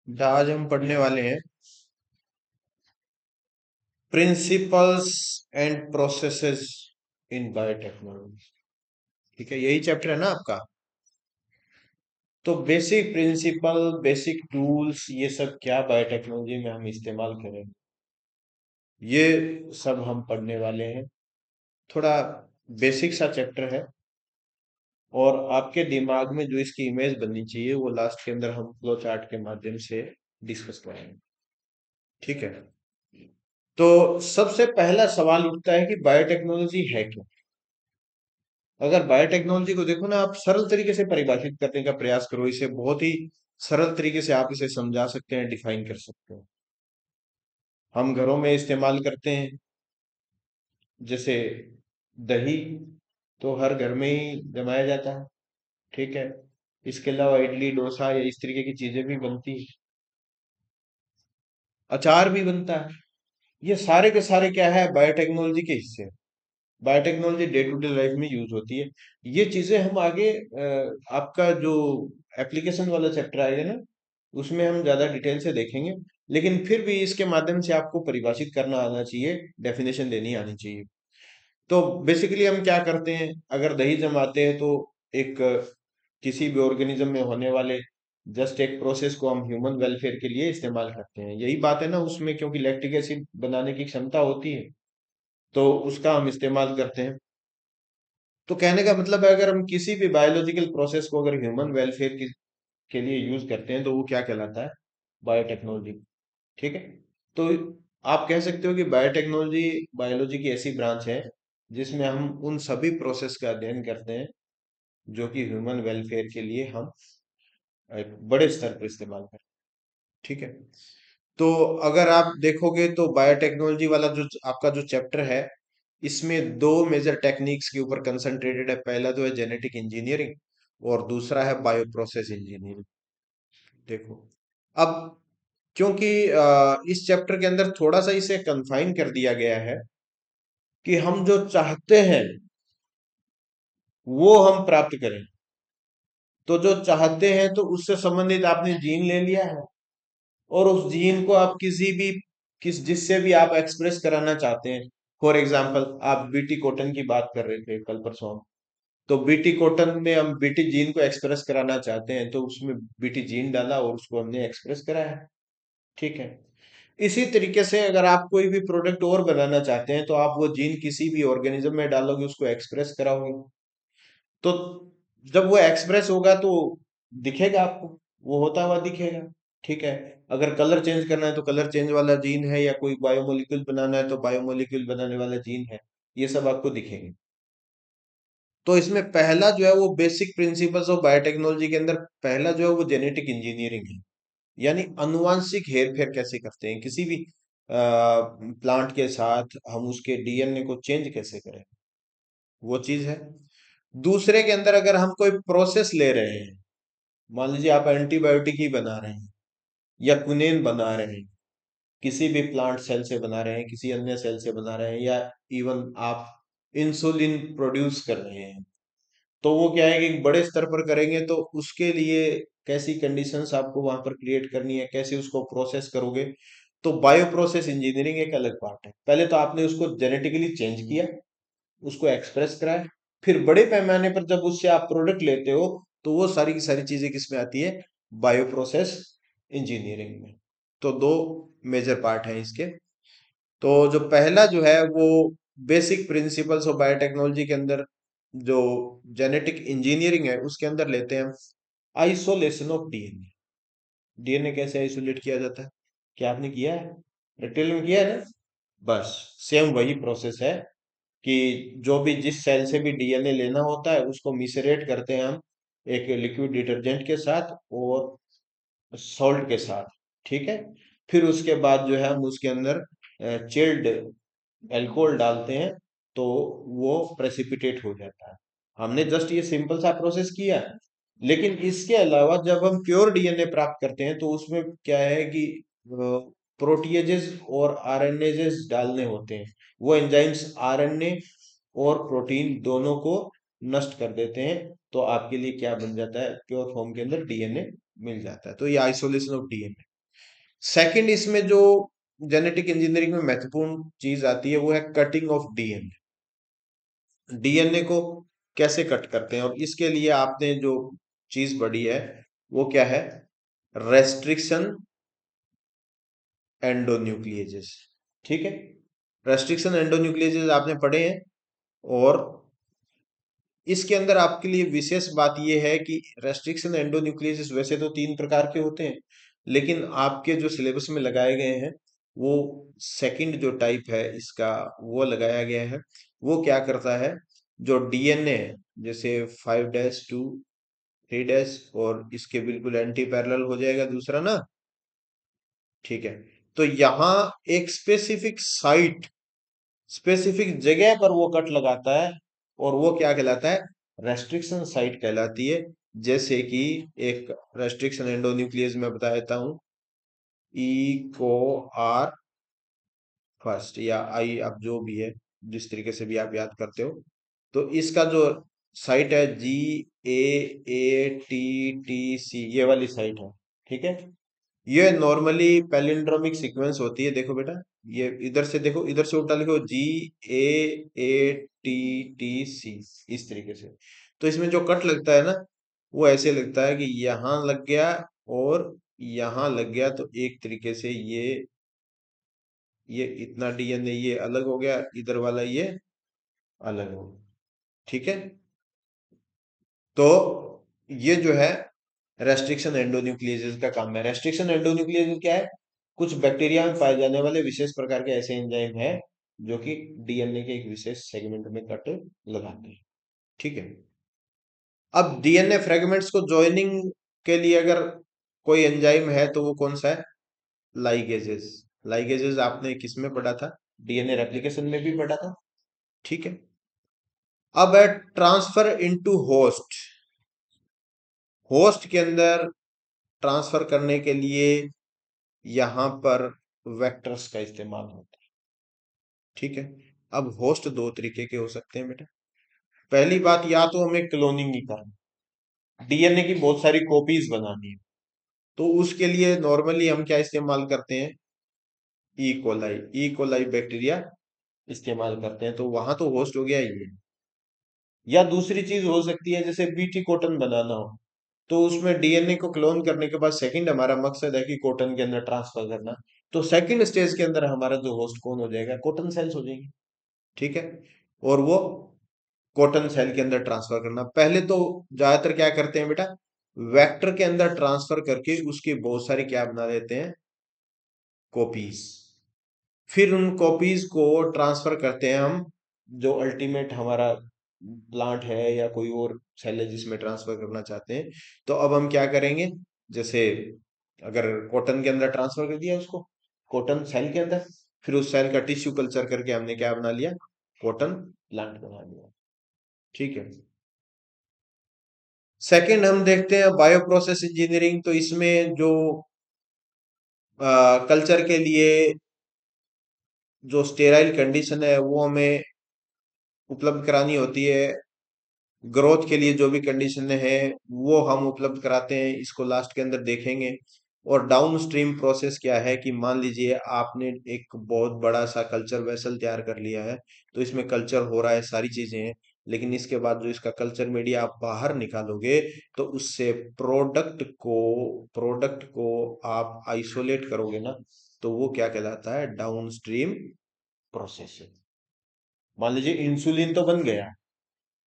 आज हम पढ़ने वाले हैं principles and processes in biotechnology. ठीक है, यही चैप्टर है ना आपका। तो बेसिक प्रिंसिपल, बेसिक टूल्स, ये सब क्या बायोटेक्नोलॉजी में हम इस्तेमाल करेंगे, ये सब हम पढ़ने वाले हैं। थोड़ा बेसिक सा चैप्टर है और आपके दिमाग में जो इसकी इमेज बननी चाहिए वो लास्ट के अंदर हम फ्लो चार्ट के माध्यम से डिस्कस करेंगे। ठीक है, तो सबसे पहला सवाल उठता है कि बायोटेक्नोलॉजी है क्या। अगर बायोटेक्नोलॉजी को देखो ना, आप सरल तरीके से परिभाषित करने का प्रयास करो, इसे बहुत ही सरल तरीके से आप इसे समझा सकते हैं, डिफाइन कर सकते हैं। हम घरों में इस्तेमाल करते हैं, जैसे दही तो हर घर में ही जमाया जाता है। ठीक है, इसके अलावा इडली डोसा या इस तरीके की चीजें भी बनती है, अचार भी बनता है। ये सारे के सारे क्या है, बायोटेक्नोलॉजी के हिस्से हैं। Biotechnology day to day life में यूज होती है। ये चीजें हम आगे आपका जो एप्लीकेशन वाला चैप्टर आएगा ना, उसमें हम ज्यादा डिटेल से देखेंगे। लेकिन फिर भी इसके माध्यम से आपको परिभाषित करना आना चाहिए, डेफिनेशन देनी आनी चाहिए। तो बेसिकली हम क्या करते हैं, अगर दही जमाते हैं तो एक किसी भी ऑर्गेनिज्म में होने वाले जस्ट एक प्रोसेस को हम ह्यूमन वेलफेयर के लिए इस्तेमाल करते हैं। यही बात है ना उसमें, क्योंकि लैक्टिक एसिड बनाने की क्षमता होती है तो उसका हम इस्तेमाल करते हैं। तो कहने का मतलब है, अगर हम किसी भी बायोलॉजिकल प्रोसेस को अगर ह्यूमन वेलफेयर के लिए यूज करते हैं तो वो क्या कहलाता है, बायोटेक्नोलॉजी। ठीक है, तो आप कह सकते हो कि बायोटेक्नोलॉजी बायोलॉजी की ऐसी ब्रांच है जिसमें हम उन सभी प्रोसेस का अध्ययन करते हैं जो कि ह्यूमन वेलफेयर के लिए हम एक बड़े स्तर पर इस्तेमाल करते हैं। ठीक है, तो अगर आप देखोगे तो बायोटेक्नोलॉजी वाला जो आपका जो चैप्टर है, इसमें दो मेजर टेक्निक्स के ऊपर कंसंट्रेटेड है। पहला तो है जेनेटिक इंजीनियरिंग और दूसरा है बायो प्रोसेस इंजीनियरिंग। देखो, अब क्योंकि इस चैप्टर के अंदर थोड़ा सा इसे कन्फाइन कर दिया गया है कि हम जो चाहते हैं वो हम प्राप्त करें। तो जो चाहते हैं तो उससे संबंधित आपने जीन ले लिया है और उस जीन को आप किसी भी किस जिससे भी आप एक्सप्रेस कराना चाहते हैं। फॉर एग्जाम्पल, आप बीटी कॉटन की बात कर रहे थे कल परसों, तो बीटी कॉटन में हम बीटी जीन को एक्सप्रेस कराना चाहते हैं तो उसमें बीटी जीन डाला और उसको हमने एक्सप्रेस कराया। ठीक है, इसी तरीके से अगर आप कोई भी प्रोडक्ट और बनाना चाहते हैं तो आप वो जीन किसी भी ऑर्गेनिज्म में डालोगे, उसको एक्सप्रेस कराओगे। तो जब वो एक्सप्रेस होगा तो दिखेगा आपको, वो होता हुआ दिखेगा। ठीक है, अगर कलर चेंज करना है तो कलर चेंज वाला जीन है, या कोई बायोमोलिक्यूल बनाना है तो बायोमोलिक्यूल बनाने वाला जीन है, ये सब आपको दिखेंगे। तो इसमें पहला जो है वो बेसिक प्रिंसिपल्स ऑफ बायोटेक्नोलॉजी के अंदर पहला जो है वो जेनेटिक इंजीनियरिंग है। यानी अनुवांशिक हेरफेर कैसे करते हैं, किसी भी प्लांट के साथ हम उसके डीएनए को चेंज कैसे करें, वो चीज है। दूसरे के अंदर अगर हम कोई प्रोसेस ले रहे हैं, मान लीजिए आप एंटीबायोटिक ही बना रहे हैं या क्विनेन बना रहे हैं, किसी भी प्लांट सेल से बना रहे हैं, किसी अन्य सेल से बना रहे हैं, या इवन आप इंसुलिन प्रोड्यूस कर रहे हैं, तो वो क्या है कि बड़े स्तर पर करेंगे तो उसके लिए कैसी कंडीशंस आपको वहां पर क्रिएट करनी है, कैसे उसको प्रोसेस करोगे। तो बायो प्रोसेस इंजीनियरिंग एक अलग पार्ट है। पहले तो आपने उसको जेनेटिकली चेंज किया, उसको एक्सप्रेस कराया, फिर बड़े पैमाने पर जब उससे आप प्रोडक्ट लेते हो तो वो सारी की सारी चीजें किसमें आती है, बायो प्रोसेस इंजीनियरिंग में। तो दो मेजर पार्ट हैं इसके। तो जो पहला जो है वो बेसिक प्रिंसिपल्स ऑफ बायोटेक्नोलॉजी के अंदर जो जेनेटिक इंजीनियरिंग है उसके अंदर लेते हैं हम आइसोलेशन ऑफ डीएनए। डीएनए कैसे आइसोलेट किया जाता है, क्या आपने किया है, डिटेल में किया है ना। बस सेम वही प्रोसेस है कि जो भी जिस सेल से भी डीएनए लेना होता है उसको मिसरेट करते हैं हम एक लिक्विड डिटर्जेंट के साथ और सॉल्ट के साथ। ठीक है, फिर उसके बाद जो है हम उसके अंदर चिल्ड अल्कोहल डालते हैं तो वो प्रेसिपिटेट हो जाता है। हमने जस्ट ये सिंपल सा प्रोसेस किया है। लेकिन इसके अलावा जब हम प्योर डीएनए प्राप्त करते हैं तो उसमें क्या है कि प्रोटीएजेस और आरएनएजेस डालने होते हैं। वो एंजाइम्स आरएनए और प्रोटीन दोनों को नष्ट कर देते हैं, तो आपके लिए क्या बन जाता है, प्योर फॉर्म के अंदर डीएनए मिल जाता है। तो ये आइसोलेशन ऑफ डीएनए। सेकंड इसमें जो जेनेटिक इंजीनियरिंग में महत्वपूर्ण चीज आती है वो है कटिंग ऑफ डीएनए। डीएनए को कैसे कट करते हैं, और इसके लिए आपने जो चीज पढ़ी है वो क्या है, रेस्ट्रिक्शन एंडोन्यूक्लिएजेस। ठीक है, रेस्ट्रिक्शन एंडोन्यूक्लिएजेस आपने पढ़े हैं। और इसके अंदर आपके लिए विशेष बात यह है कि रेस्ट्रिक्शन एंडोन्यूक्लियस वैसे तो तीन प्रकार के होते हैं, लेकिन आपके जो सिलेबस में लगाए गए हैं वो सेकंड जो टाइप है इसका वो लगाया गया है। वो क्या करता है, जो डीएनए है जैसे 5' 2 3' और इसके बिल्कुल एंटी पैरेलल हो जाएगा दूसरा ना। ठीक है, तो यहाँ एक स्पेसिफिक जगह पर वो कट लगाता है, और वो क्या कहलाता है, रेस्ट्रिक्शन साइट कहलाती है। जैसे कि एक रेस्ट्रिक्शन एंडोन्यूक्लियस में बता देता हूं, ई को आर फर्स्ट या आई, अब जो भी है जिस तरीके से भी आप याद करते हो, तो इसका जो साइट है GAATTC, ये वाली साइट है। ठीक है, ये नॉर्मली पैलिंड्रोमिक सीक्वेंस होती है। देखो बेटा, ये इधर से देखो, इधर से उल्टा लिखो GAATTC, इस तरीके से। तो इसमें जो कट लगता है ना वो ऐसे लगता है कि यहां लग गया और यहां लग गया, तो एक तरीके से ये इतना डीएनए ये अलग हो गया, इधर वाला ये अलग हो गया। ठीक है, तो ये जो है रेस्ट्रिक्शन एंडोन्यूक्लियस का काम है। रेस्ट्रिक्शन एंडोन्यूक्लियस क्या है, कुछ बैक्टीरिया में पाए जाने वाले विशेष प्रकार के ऐसे एंजाइम है जो कि डीएनए के एक विशेष सेगमेंट में कट लगाते हैं। ठीक है, अब डीएनए फ्रेगमेंट्स को ज्वाइनिंग के लिए अगर कोई एंजाइम है तो वो कौन सा है, लाइगेजेस। लाइगेजेस आपने किस में पढ़ा था, डीएनए रेप्लिकेशन में भी पढ़ा था। ठीक है, अब है ट्रांसफर इनटू होस्ट। होस्ट के अंदर ट्रांसफर करने के लिए यहां पर वेक्टर्स का इस्तेमाल होता है। ठीक है, अब होस्ट दो तरीके के हो सकते हैं बेटा। पहली बात, या तो हमें क्लोनिंग ही करना, डीएनए की बहुत सारी कॉपीज बनानी है, तो उसके लिए नॉर्मली हम क्या इस्तेमाल करते हैं, ई कोलाई बैक्टीरिया इस्तेमाल करते हैं, तो वहां तो होस्ट हो गया ये। या दूसरी चीज हो सकती है जैसे बीटी कॉटन बनाना हो, तो उसमें डीएनए को क्लोन करने के बाद सेकंड हमारा मकसद है कि कॉटन के अंदर ट्रांसफर करना, तो सेकंड स्टेज के अंदर हमारा जो होस्ट कौन हो जाएगा, कॉटन सेल्स हो जाएंगे। ठीक है, और वो कॉटन सेल के अंदर ट्रांसफर करना, पहले तो ज्यादातर क्या करते हैं बेटा, वेक्टर के अंदर ट्रांसफर करके उसकी बहुत सारी क्या बना देते हैं, कॉपीज। फिर उन कॉपीज को ट्रांसफर करते हैं हम, जो अल्टीमेट हमारा प्लांट है या कोई और सेल है जिसमें ट्रांसफर करना चाहते हैं। तो अब हम क्या करेंगे, जैसे अगर कॉटन के अंदर ट्रांसफर कर दिया उसको, कॉटन सेल के अंदर, फिर उस सेल का टिश्यू कल्चर करके हमने क्या बना लिया, कॉटन प्लांट बना लिया। ठीक है, सेकंड हम देखते हैं बायो प्रोसेस इंजीनियरिंग। तो इसमें जो कल्चर के लिए जो स्टेराइल कंडीशन है वो हमें उपलब्ध करानी होती है, ग्रोथ के लिए जो भी कंडीशन है वो हम उपलब्ध कराते हैं, इसको लास्ट के अंदर देखेंगे। और डाउन स्ट्रीम प्रोसेस क्या है कि मान लीजिए आपने एक बहुत बड़ा सा कल्चर वेसल तैयार कर लिया है, तो इसमें कल्चर हो रहा है, सारी चीजें हैं, लेकिन इसके बाद जो इसका कल्चर मीडिया आप बाहर निकालोगे तो उससे प्रोडक्ट को आप आइसोलेट करोगे ना, तो वो क्या कहलाता है, डाउन स्ट्रीम प्रोसेस। मान लीजिए इंसुलिन तो बन गया,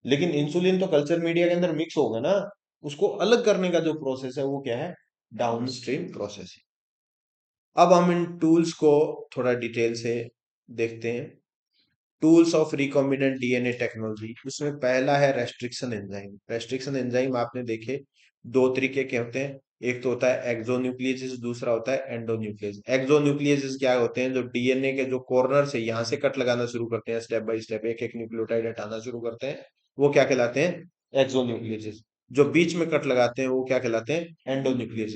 लेकिन इंसुलिन तो कल्चर मीडिया के अंदर मिक्स होगा ना, उसको अलग करने का जो प्रोसेस है वो क्या है, डाउनस्ट्रीम प्रोसेस है। अब हम इन टूल्स को थोड़ा डिटेल से देखते हैं। Tools of recombinant DNA technology, उसमें पहला है रेस्ट्रिक्शन एंजाइम। रेस्ट्रिक्शन एंजाइम आपने देखे दो तरीके के होते हैं, एक तो होता है एक्सोन्यूक्लियस, दूसरा होता है एंडोन्यूक्लियस। एक्सोन्यूक्लियस क्या होते हैं, जो डीएनए के जो कॉर्नर से यहां से कट लगाना शुरू करते हैं, स्टेप बाय स्टेप एक एक न्यूक्लियोटाइड हटाना शुरू करते हैं, वो क्या कहलाते हैं, एक्सोन्यूक्लियस। जो बीच में कट लगाते हैं वो क्या कहलाते हैं, एंडोन्यूक्लियस।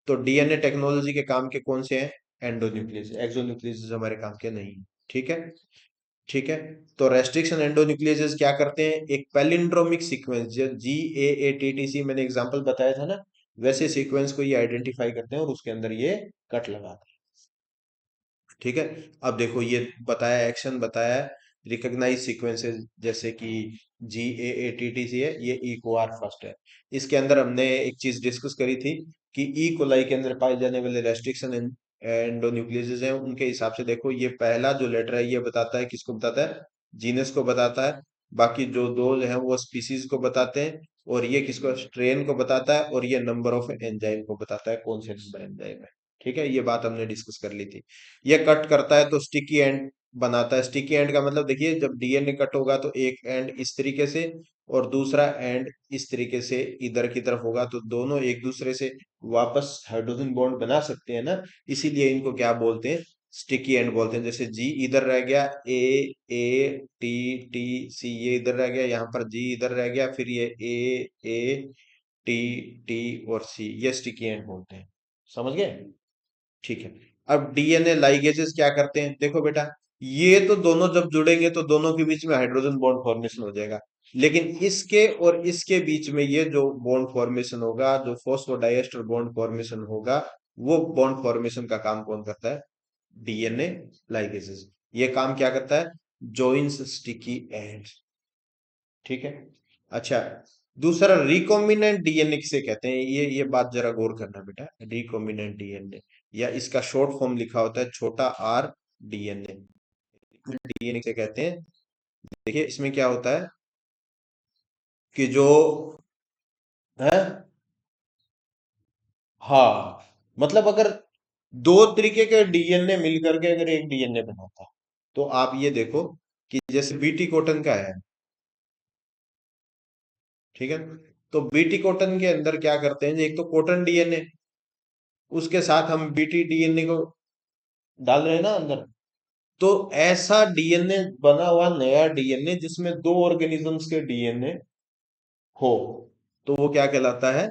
तो डीएनए टेक्नोलॉजी के काम के कौन से हैं, एंडोन्यूक्लियस, एक्सोन्यूक्लियस हमारे काम के नहीं। ठीक है, ठीक है, तो रेस्ट्रिक्शन एंडोन्यूक्लियस क्या करते हैं, एक पैलिंड्रोमिक सीक्वेंस, जो GAATTC मैंने एग्जांपल बताया था ना, वैसे सीक्वेंस को ये आइडेंटिफाई करते हैं और उसके अंदर ये कट लगाते हैं। ठीक है। अब देखो ये बताया, एक्शन बताया है, रिकॉग्नाइज सीक्वेंसेस, जैसे कि GAATTC है, ये ई को आर फर्स्ट है। इसके अंदर हमने एक चीज डिस्कस करी थी कि ई कोलाई के अंदर पाए जाने वाले रेस्ट्रिक्शन एंडोन्यूक्लियसेस हैं, उनके हिसाब से देखो ये पहला जो लेटर है ये बताता है, किसको बताता है, जीनस को बताता है। बाकी जो दो हैं वो स्पीसीज को बताते हैं, और ये किसको, स्ट्रेन को बताता है, और ये नंबर ऑफ एंजाइम को बताता है, कौन से नंबर एंजाइम है। ठीक है, ये बात हमने डिस्कस कर ली थी। ये कट करता है तो स्टिकी एंड बनाता है। स्टिकी एंड का मतलब देखिए, जब डीएनए कट होगा तो एक एंड इस तरीके से और दूसरा एंड इस तरीके से इधर की तरफ होगा, तो दोनों एक दूसरे से वापस हाइड्रोजन बॉन्ड बना सकते हैं ना, इसीलिए इनको क्या बोलते हैं, स्टिकी एंड बोलते हैं। जैसे जी इधर रह गया, A A T T C ये इधर रह गया, यहाँ पर जी इधर रह गया, फिर ये A A T T और C, ये स्टिकी एंड बोलते हैं। समझ गए? ठीक है। अब डीएनए लाइगेजेस क्या करते हैं, देखो बेटा, ये तो दोनों जब जुड़ेंगे तो दोनों के बीच में हाइड्रोजन बॉन्ड फॉर्मेशन हो जाएगा, लेकिन इसके और इसके बीच में ये जो बॉन्ड फॉर्मेशन होगा, जो फॉस्फोडाइएस्टर बॉन्ड फॉर्मेशन होगा, वो बॉन्ड फॉर्मेशन का काम कौन करता है, डीएनए लाइगेजेस। ये काम क्या करता है, जॉइंस स्टिकी एंड। ठीक है। अच्छा, दूसरा रिकॉम्बिनेंट डीएनए किसे कहते हैं, ये बात जरा गौर करना बेटा। रिकॉम्बिनेंट डीएनए, या इसका शॉर्ट फॉर्म लिखा होता है छोटा r डीएनए, डीएनए किसे कहते हैं। देखिए इसमें क्या होता है कि जो है, हाँ, मतलब अगर दो तरीके के डीएनए मिलकर के अगर एक डीएनए बनाता है, तो आप ये देखो कि जैसे बीटी कॉटन का है, ठीक है, तो बीटी कॉटन के अंदर क्या करते हैं, एक तो कॉटन डीएनए, उसके साथ हम बीटी डीएनए को डाल रहे हैं ना अंदर, तो ऐसा डीएनए बना हुआ नया डीएनए जिसमें दो ऑर्गेनिजम्स के डीएनए हो, तो वो क्या कहलाता है,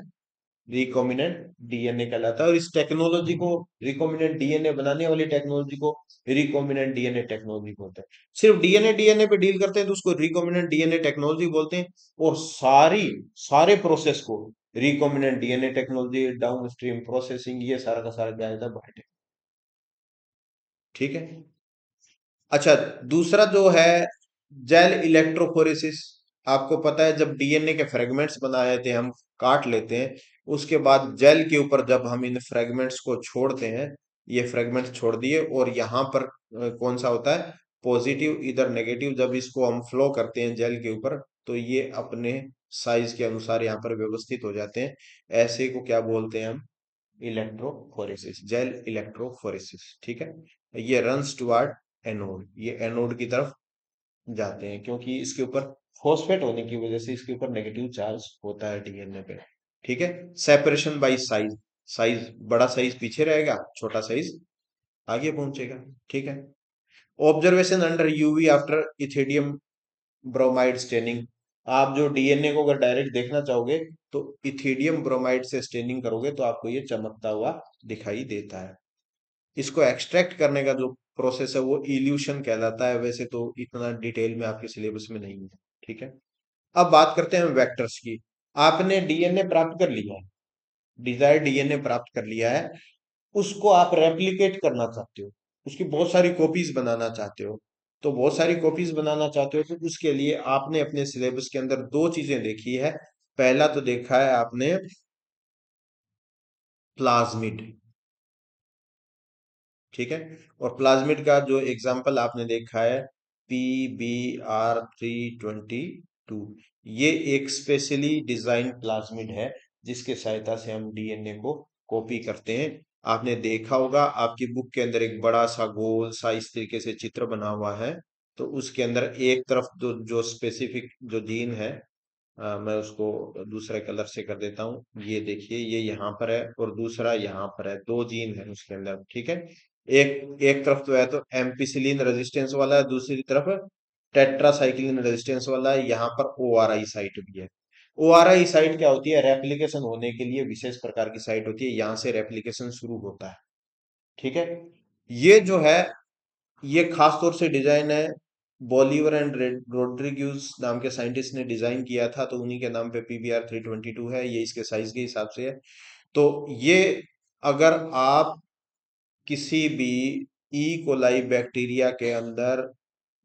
रिकॉम्बिनेंट डीएनए कहलाता है। और इस टेक्नोलॉजी को, रिकॉम्बिनेंट डीएनए बनाने वाली टेक्नोलॉजी को रिकॉम्बिनेंट डीएनए टेक्नोलॉजी बोलते हैं। सिर्फ डीएनए डीएनए पे डील करते हैं तो उसको रिकॉम्बिनेंट डीएनए टेक्नोलॉजी बोलते हैं, और सारे प्रोसेस को recombinant DNA technology, down stream processing, ये सारा का सारा क्या है, ठीक है। अच्छा, दूसरा जो है जेल इलेक्ट्रोफोरेसिस। आपको पता है जब डीएनए के फ्रेगमेंट्स बनाए थे हम, काट लेते हैं, उसके बाद जेल के ऊपर जब हम इन फ्रेगमेंट्स को छोड़ते हैं, ये फ्रेगमेंट्स छोड़ दिए, और यहाँ पर कौन सा होता है, पॉजिटिव इधर नेगेटिव, जब इसको हम फ्लो करते हैं जेल के ऊपर, तो ये अपने साइज के अनुसार यहाँ पर व्यवस्थित हो जाते हैं। ऐसे को क्या बोलते हैं हम, इलेक्ट्रोफोरेसिस, जेल इलेक्ट्रोफोरेसिस। ठीक है। ये रन्स टुवर्ड एनोड, ये एनोड की तरफ जाते हैं, क्योंकि इसके ऊपर फॉस्फेट होने की वजह से इसके ऊपर नेगेटिव चार्ज होता है डीएनए पे। ठीक है। सेपरेशन बाय साइज, साइज बड़ा साइज पीछे रहेगा, छोटा साइज आगे पहुंचेगा। ठीक है। Observation under UV after ethidium bromide staining. आप जो डीएनए को अगर डायरेक्ट देखना चाहोगे तो इथेडियम ब्रोमाइड से स्टेनिंग करोगे तो आपको ये चमकता हुआ दिखाई देता है। इसको एक्सट्रैक्ट करने का जो प्रोसेस है वो इल्यूशन कहलाता है, वैसे तो इतना डिटेल में आपके सिलेबस में नहीं है। ठीक है। अब बात करते हैं वेक्टर्स की। आपने डीएनए प्राप्त कर लिया है, डिजायर्ड डीएनए प्राप्त कर लिया है, उसको आप रेप्लिकेट करना चाहते हो, उसकी बहुत सारी कॉपीज बनाना चाहते हो। तो बहुत सारी कॉपीज बनाना चाहते हो तो उसके लिए आपने अपने सिलेबस के अंदर दो चीजें देखी है। पहला तो देखा है आपने प्लाज्मिड, ठीक है, और प्लाज्मिड का जो एग्जाम्पल आपने देखा है PBR322, ये एक स्पेशली डिजाइन प्लाज्मिड है जिसके सहायता से हम डीएनए को कॉपी करते हैं। आपने देखा होगा आपकी बुक के अंदर एक बड़ा सा गोल सा इस तरीके से चित्र बना हुआ है, तो उसके अंदर एक तरफ जो जो स्पेसिफिक जो जीन है, मैं उसको दूसरे कलर से कर देता हूँ, ये देखिए ये यहाँ पर है और दूसरा यहाँ पर है, दो जीन है उसके अंदर। ठीक है। एक एक तरफ तो है तो एम्पिसिलिन रेजिस्टेंस वाला है, दूसरी तरफ टेट्रासाइक्लिन रेजिस्टेंस वाला है, यहाँ पर ओ आर आई साइट भी है। ओ आर आई साइट क्या होती है, रेप्लिकेशन होने के लिए विशेष प्रकार की साइट होती है, यहाँ से रेप्लिकेशन शुरू होता है। ठीक है। ये जो है, ये खास तौर से डिजाइन है, बॉलीवर एंड रोड्रिग्यूज नाम के साइंटिस्ट ने डिजाइन किया था, तो उन्हीं के नाम पे PBR322 है, ये इसके साइज के हिसाब से है। तो ये, अगर आप किसी भी ई कोलाई बैक्टीरिया के अंदर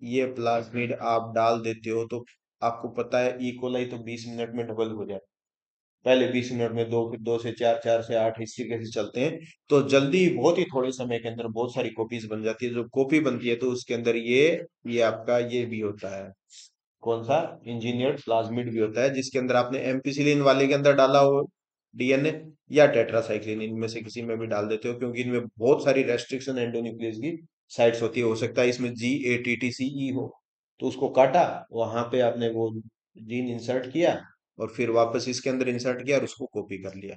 ये प्लाज्मिड आप डाल देते हो तो आपको पता है ई कोलाई तो 20 मिनट में डबल हो जाए। पहले 20 मिनट में दो, फिर 2 से 4, 4 से 8, इस तरीके से चलते हैं। तो जल्दी बहुत ही थोड़े समय के अंदर बहुत सारी कॉपीज बन जाती है। जो कॉपी बनती है तो उसके अंदर ये आपका ये भी होता है, कौन सा, इंजीनियर्ड प्लाज्मिड भी होता है, जिसके अंदर आपने एम्पिसिलिन वाले के अंदर डाला हो डीएनए, या टेट्रासाइक्लिन, इनमें से किसी में भी डाल देते हो, क्योंकि इनमें बहुत सारी रेस्ट्रिक्शन एंडोन्यूक्लियस की साइट्स होती है। हो सकता है इसमें GATTCE हो, तो उसको काटा, वहां पे आपने वो जीन इंसर्ट किया और फिर वापस इसके अंदर इंसर्ट किया और उसको कॉपी कर लिया।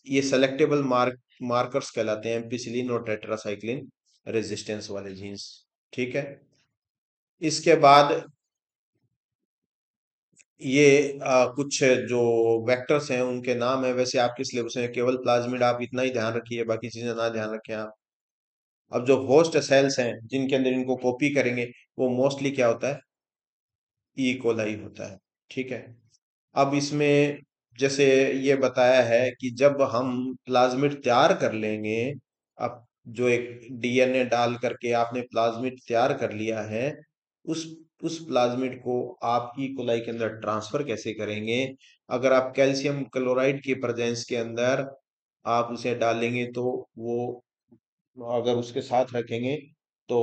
ये सेलेक्टेबल मार्कर्स कहलाते हैं, एम्पिसिलिन और टेट्रासाइक्लिन रेजिस्टेंस वाले जीन्स। ठीक है। इसके बाद ये कुछ जो वेक्टर्स हैं उनके नाम है, वैसे आपके सिलेबस में केवल प्लाज्मिड आप इतना ही ध्यान रखिए, बाकी चीजें ना ध्यान रखें आप। अब जो होस्ट सेल्स हैं जिनके अंदर इनको कॉपी करेंगे, वो मोस्टली क्या होता है, ई कोलाई होता है। ठीक है। अब इसमें जैसे ये बताया है कि जब हम प्लाज्मिड तैयार कर लेंगे, अब जो एक डीएनए डाल करके आपने प्लाज्मिड तैयार कर लिया है, उस उस प्लाज्मिड को आप ई कोलाई के अंदर ट्रांसफर कैसे करेंगे? अगर आप कैल्शियम क्लोराइड की प्रेजेंस के अंदर आप उसे डालेंगे तो वो, अगर उसके साथ रखेंगे तो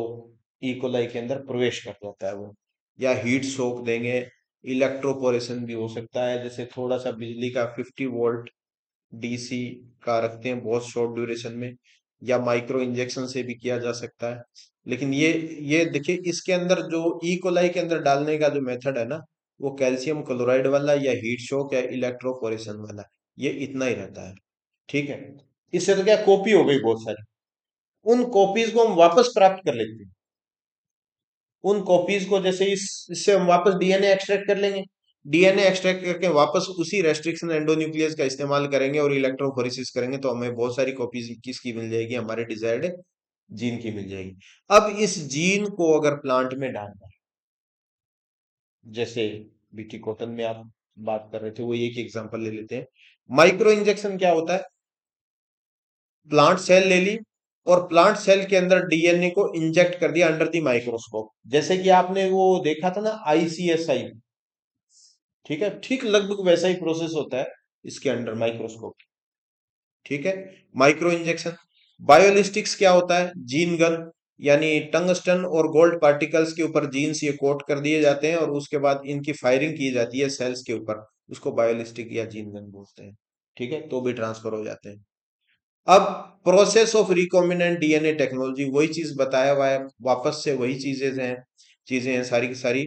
ई कोलाई के अंदर प्रवेश कर जाता है वो। या हीट सोक देंगे, इलेक्ट्रोपोरेशन भी हो सकता है, जैसे थोड़ा सा बिजली का 50 वोल्ट डीसी का रखते हैं बहुत शॉर्ट ड्यूरेशन में, या माइक्रो इंजेक्शन से भी किया जा सकता है। लेकिन ये देखिए, इसके अंदर जो ई कोलाई के अंदर डालने का जो मेथड है ना, वो कैल्शियम क्लोराइड वाला या हीट शॉक या इलेक्ट्रोपोरेशन वाला, ये इतना ही रहता है। ठीक है। इससे तो क्या कॉपी हो गई बहुत सारी, उन कॉपीज को हम वापस प्राप्त कर लेते हैं। उन कॉपीज को जैसे इससे हम वापस डीएनए एक्सट्रैक्ट कर लेंगे, डीएनए एक्सट्रैक्ट करके वापस उसी रेस्ट्रिक्शन एंडोन्यूक्लियस का इस्तेमाल करेंगे और इलेक्ट्रोफोरेसिस करेंगे, तो हमें बहुत सारी कॉपीज किसकी मिल जाएगी, हमारे डिजायर्ड जीन की मिल जाएगी। अब इस जीन को अगर प्लांट में डालना है, जैसे बीटी कॉटन में आप बात कर रहे थे, वो एक एग्जांपल ले लेते हैं। माइक्रो इंजेक्शन क्या होता है, प्लांट सेल ले ली और प्लांट सेल के अंदर डीएनए को इंजेक्ट कर दिया अंडर द माइक्रोस्कोप, जैसे कि आपने वो देखा था ना ICSI। ठीक है, ठीक लगभग वैसा ही प्रोसेस होता है इसके अंडर माइक्रोस्कोप। ठीक है। Micro injection. बायोलिस्टिक्स क्या होता है, जीन गन, यानी टंगस्टन और गोल्ड पार्टिकल्स के ऊपर जीन्स ये कोट कर दिए जाते हैं और उसके बाद इनकी फायरिंग की जाती है सेल्स के ऊपर, उसको बायोलिस्टिक या जीन गन बोलते हैं। ठीक है, तो भी ट्रांसफर हो जाते हैं। अब process of recombinant DNA technology, वही चीज बताया हुआ है, वापस से वही चीजें हैं सारी की सारी।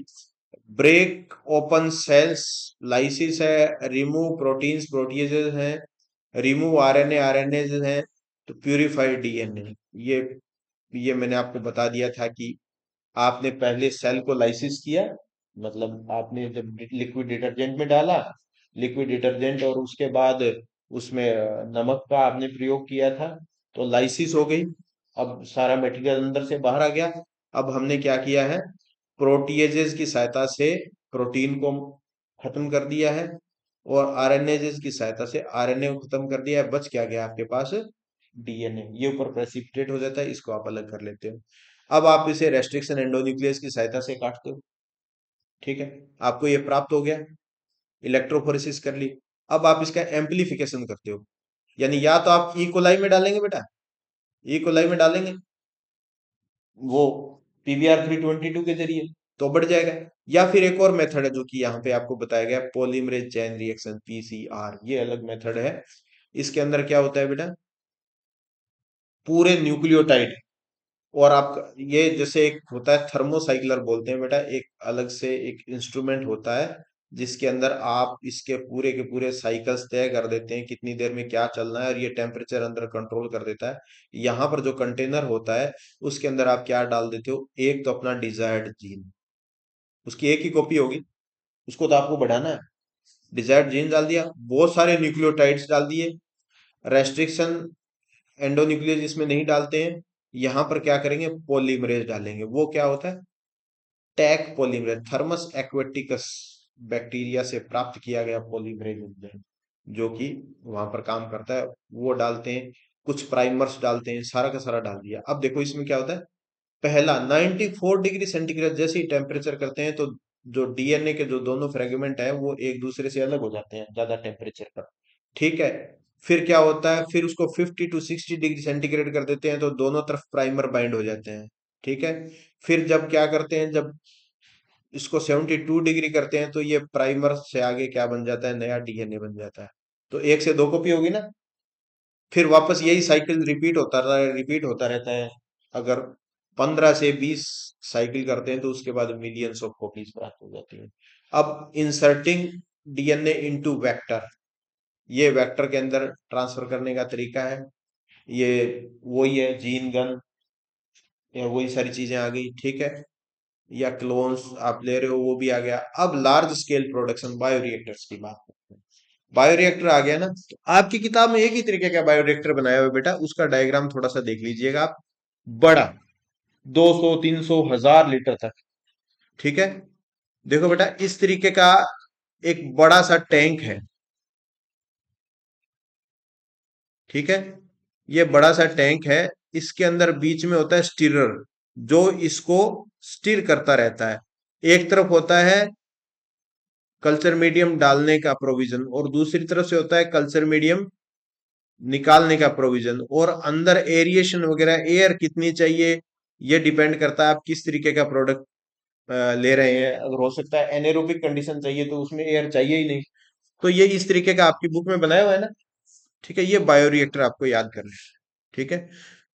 ब्रेक ओपन सेल्स, लाइसिस है, रिमूव प्रोटीन्स प्रोटीजेज हैं, रिमूव आरएनए हैं, तो प्यूरिफाइड डीएनए, ये मैंने आपको बता दिया था कि आपने पहले सेल को लाइसिस किया, मतलब आपने जब लिक्विड डिटर्जेंट में डाला, लिक्विड डिटर्जेंट, और उसके बाद उसमें नमक का आपने प्रयोग किया था, तो लाइसिस हो गई। अब सारा मटेरियल अंदर से बाहर आ गया। अब हमने क्या किया है, प्रोटीएजेस की सहायता से प्रोटीन को खत्म कर दिया है और आरएनएजेस की सहायता से आरएनए को खत्म कर दिया है। बच क्या गया आपके पास, डीएनए, ये ऊपर प्रेसिपिटेट हो जाता है, इसको आप अलग कर लेते हो। अब आप इसे रेस्ट्रिक्शन एंडोन्यूक्लियस की सहायता से काटते हो। ठीक है, आपको ये प्राप्त हो गया, इलेक्ट्रोफोरेसिस कर ली। अब आप इसका एम्पलीफिकेशन करते हो, यानी या तो आप ई कोलाई में डालेंगे बेटा, ई कोलाई में डालेंगे वो PBr322 के जरिए, तो बढ़ जाएगा। या फिर एक और मेथड है जो कि यहाँ पे आपको बताया गया, पॉलीमरेज चेन रिएक्शन, PCR, ये अलग मेथड है। इसके अंदर क्या होता है बेटा, पूरे न्यूक्लियोटाइड, और आप ये जैसे एक होता है थर्मोसाइक्लर बोलते हैं बेटा, एक अलग से एक इंस्ट्रूमेंट होता है जिसके अंदर आप इसके पूरे के पूरे साइकिल्स तय कर देते हैं कितनी देर में क्या चलना है, और ये टेम्परेचर अंदर कंट्रोल कर देता है। यहाँ पर जो कंटेनर होता है उसके अंदर आप क्या डाल देते हो, एक तो अपना डिजायर्ड जीन, उसकी एक ही कॉपी होगी, उसको तो आपको बढ़ाना है, डिजायर्ड जीन डाल दिया, बहुत सारे न्यूक्लियोटाइड्स डाल दिए, रेस्ट्रिक्शन एंडोन्यूक्लियस इसमें नहीं डालते हैं। यहां पर क्या करेंगे, पॉलीमरेज डालेंगे। वो क्या होता है, Taq polymerase, Thermus aquaticus bacteria से प्राप्त किया गया पॉलीमरेज एंजाइम, जो कि वहां पर काम करता है, वो डालते हैं। कुछ प्राइमर्स डालते हैं, सारा का सारा डाल दिया। अब देखो इसमें क्या होता है, पहला 94 डिग्री सेंटीग्रेड जैसे ही टेम्परेचर करते हैं तो जो डीएनए के जो दोनों फ्रेगमेंट है वो एक दूसरे से अलग हो जाते हैं ज्यादा टेम्परेचर पर। ठीक है। फिर क्या होता है, फिर उसको 50 to 60 डिग्री सेंटीग्रेड कर देते हैं तो दोनों तरफ प्राइमर बाइंड हो जाते हैं। ठीक है। फिर जब क्या करते हैं, जब इसको 72 डिग्री करते हैं तो ये प्राइमर से आगे क्या बन जाता है, नया डीएनए बन जाता है। तो एक से दो कॉपी होगी ना। फिर वापस यही साइकिल रिपीट होता रहता है। अगर 15 से 20 साइकिल करते हैं तो उसके बाद मिलियंस ऑफ कॉपीज प्राप्त हो जाती हैं। अब इंसर्टिंग डीएनए इनटू वेक्टर, ये वेक्टर के अंदर ट्रांसफर करने का तरीका है। ये वही है, जीन गन या वही सारी चीजें आ गई। ठीक है। या क्लोन्स आप ले रहे हो वो भी आ गया। अब लार्ज स्केल प्रोडक्शन, बायोरिएक्टर्स की बात करते हैं। बायोरिएक्टर आ गया ना, तो आपकी किताब में एक ही तरीके का बायोरिएक्टर बनाया हुआ है बेटा, उसका डायग्राम थोड़ा सा देख लीजिएगा आप। बड़ा, 200 300 1000 लीटर तक। ठीक है। देखो बेटा, इस तरीके का एक बड़ा सा टैंक है। ठीक है। ये बड़ा सा टैंक है। इसके अंदर बीच में होता है स्टीरर, जो इसको स्टीर करता रहता है। एक तरफ होता है कल्चर मीडियम डालने का प्रोविजन और दूसरी तरफ से होता है कल्चर मीडियम निकालने का प्रोविजन। और अंदर एरिएशन वगैरह, एयर कितनी चाहिए, ये डिपेंड करता है आप किस तरीके का प्रोडक्ट ले रहे हैं। अगर हो सकता है एनेरोबिक कंडीशन चाहिए तो उसमें एयर चाहिए ही नहीं। तो ये इस तरीके का आपकी बुक में बनाया हुआ है ना। ठीक है। ये बायोरिएक्टर आपको याद करना है। ठीक है।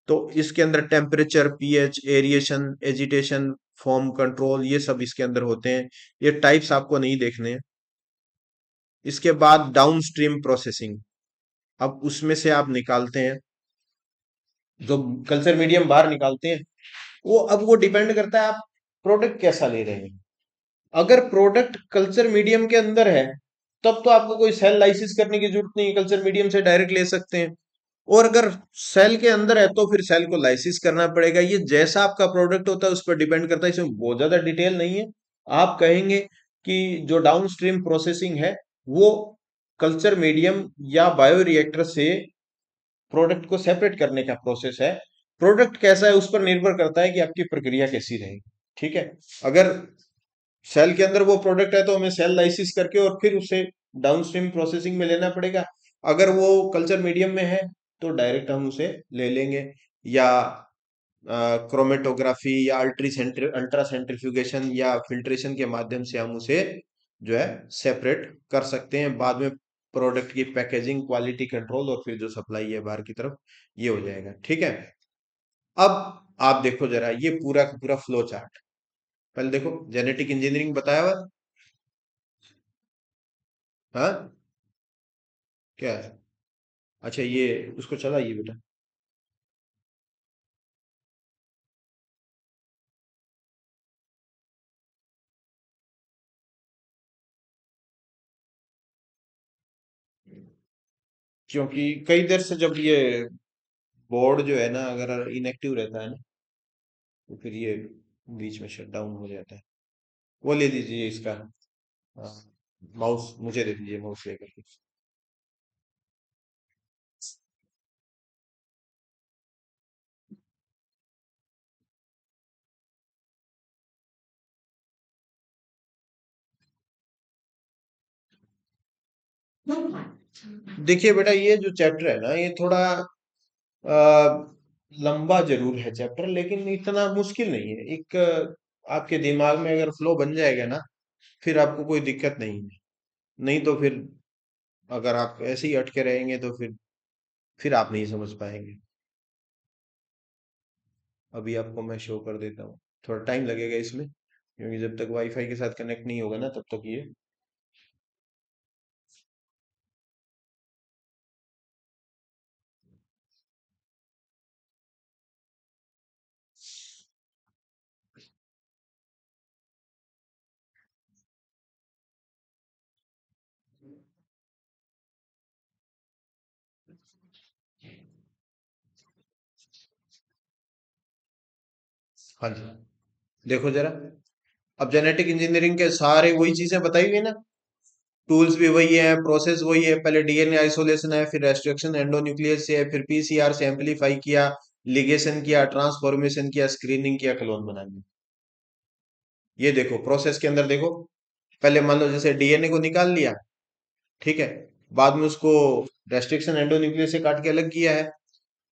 तो इसके अंदर temperature, pH, aeration, agitation, form control, ये सब इसके अंदर होते हैं। ये टाइप्स आपको नहीं देखने हैं। इसके बाद डाउन स्ट्रीम प्रोसेसिंग, अब उसमें से आप निकालते हैं जो कल्चर मीडियम बाहर निकालते हैं। वो अब वो डिपेंड करता है आप प्रोडक्ट कैसा ले रहे हैं। अगर प्रोडक्ट कल्चर मीडियम के अंदर है तब तो आपको कोई सेल लाइसिस करने की जरूरत नहीं है, कल्चर मीडियम से डायरेक्ट ले सकते हैं। और अगर सेल के अंदर है तो फिर सेल को लाइसिस करना पड़ेगा। ये जैसा आपका प्रोडक्ट होता है उस पर डिपेंड करता है, इसमें बहुत ज्यादा डिटेल नहीं है। आप कहेंगे कि जो डाउन स्ट्रीम प्रोसेसिंग है वो कल्चर मीडियम या बायोरिएक्टर से प्रोडक्ट को सेपरेट करने का प्रोसेस है। प्रोडक्ट कैसा है उस पर निर्भर करता है कि आपकी प्रक्रिया कैसी रहेगी। ठीक है। अगर सेल के अंदर वो प्रोडक्ट है तो हमें सेल लाइसिस करके और फिर उसे डाउनस्ट्रीम प्रोसेसिंग में लेना पड़ेगा। अगर वो कल्चर मीडियम में है तो डायरेक्ट हम उसे ले लेंगे। या क्रोमेटोग्राफी या अल्ट्रा सेंट्रीफ्यूगेशन या फिल्ट्रेशन के माध्यम से हम उसे जो है सेपरेट कर सकते हैं। बाद में प्रोडक्ट की पैकेजिंग, क्वालिटी कंट्रोल और फिर जो सप्लाई है बाहर की तरफ, ये हो जाएगा। ठीक है। अब आप देखो जरा ये पूरा का पूरा फ्लो चार्ट। पहले देखो, जेनेटिक इंजीनियरिंग बताया हुआ है? हाँ, क्या है? अच्छा, ये उसको चलाइए बेटा। क्योंकि कई देर से जब ये बोर्ड जो है ना अगर इनएक्टिव रहता है ना तो फिर ये बीच में शट डाउन हो जाता है। वो ले लीजिए इसका। हाँ, माउस मुझे दे दीजिए, माउस लेकर के। देखिए बेटा, ये जो चैप्टर है ना ये थोड़ा लंबा जरूर है चैप्टर, लेकिन इतना मुश्किल नहीं है। एक आपके दिमाग में अगर फ्लो बन जाएगा ना फिर आपको कोई दिक्कत नहीं है। नहीं तो फिर अगर आप ऐसे ही अटके रहेंगे तो फिर आप नहीं समझ पाएंगे। अभी आपको मैं शो कर देता हूँ। थोड़ा टाइम लगेगा इसमें क्योंकि जब तक वाईफाई के साथ कनेक्ट नहीं होगा ना तब तक ये। हाँ जी। देखो जरा, अब जेनेटिक इंजीनियरिंग के सारे वही चीजें बताई हुई है ना। टूल्स भी वही है, प्रोसेस वही है। पहले डीएनए आइसोलेशन है, फिर रेस्ट्रिक्शन एंडोन्यूक्लियस से है, फिर पीसीआर से एम्पलीफाई किया, लिगेशन किया, ट्रांसफॉर्मेशन किया, स्क्रीनिंग किया, क्लोन बना लिया। ये देखो प्रोसेस के अंदर देखो, पहले मान लो जैसे डीएनए को निकाल लिया, ठीक है, बाद में उसको रेस्ट्रिक्शन एंडोन्यूक्लियस से काट के अलग किया है,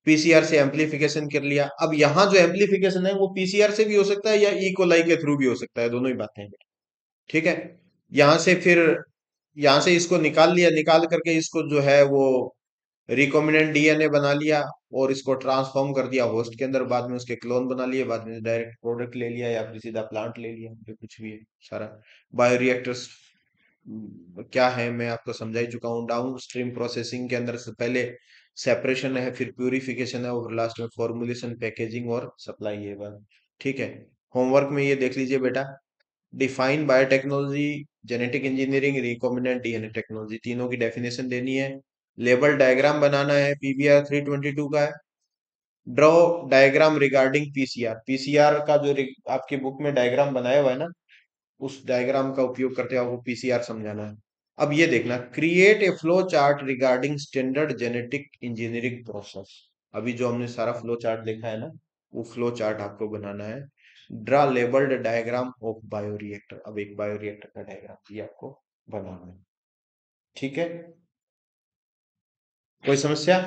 पीसीआर से एम्पलीफिकेशन कर लिया। अब यहाँ जो एम्पलीफिकेशन है वो पीसीआर से भी हो सकता है या इकोलाई के थ्रू भी हो सकता है, दोनों ही बातें हैं, ठीक है। यहाँ से फिर यहाँ से इसको निकाल लिया, निकाल करके इसको जो है वो रिकॉम्बिनेंट डीएनए बना लिया और इसको ट्रांसफॉर्म कर दिया होस्ट के अंदर, बाद में उसके क्लोन बना लिए, बाद में डायरेक्ट प्रोडक्ट ले लिया या फिर सीधा प्लांट ले लिया, जो कुछ भी है सारा। बायोरिएक्टर्स क्या है मैं आपको समझा ही चुका हूँ। डाउन स्ट्रीम प्रोसेसिंग के अंदर से पहले सेपरेशन है, फिर प्यूरिफिकेशन है और लास्ट में फॉर्मुलेशन, पैकेजिंग और सप्लाई, ये बात ठीक है। होमवर्क में ये देख लीजिए बेटा, define biotechnology, genetic engineering, recombinant DNA technology, तीनों की डेफिनेशन देनी है। लेबल डायग्राम बनाना है, पीबीआर 322 का है। Draw diagram regarding PCR, PCR का जो आपकी बुक में डायग्राम बनाया हुआ है ना, उस डायग्राम का उपयोग करते हुए आपको पीसीआर समझाना है। अब ये देखना, create a flow chart regarding standard genetic engineering process. अभी जो हमने सारा फ्लो चार्ट देखा है ना, वो फ्लो चार्ट आपको बनाना है। Draw labelled diagram of bioreactor, अब एक बायोरिएक्टर का डायग्राम भी आपको बनाना है, ठीक है। कोई समस्या?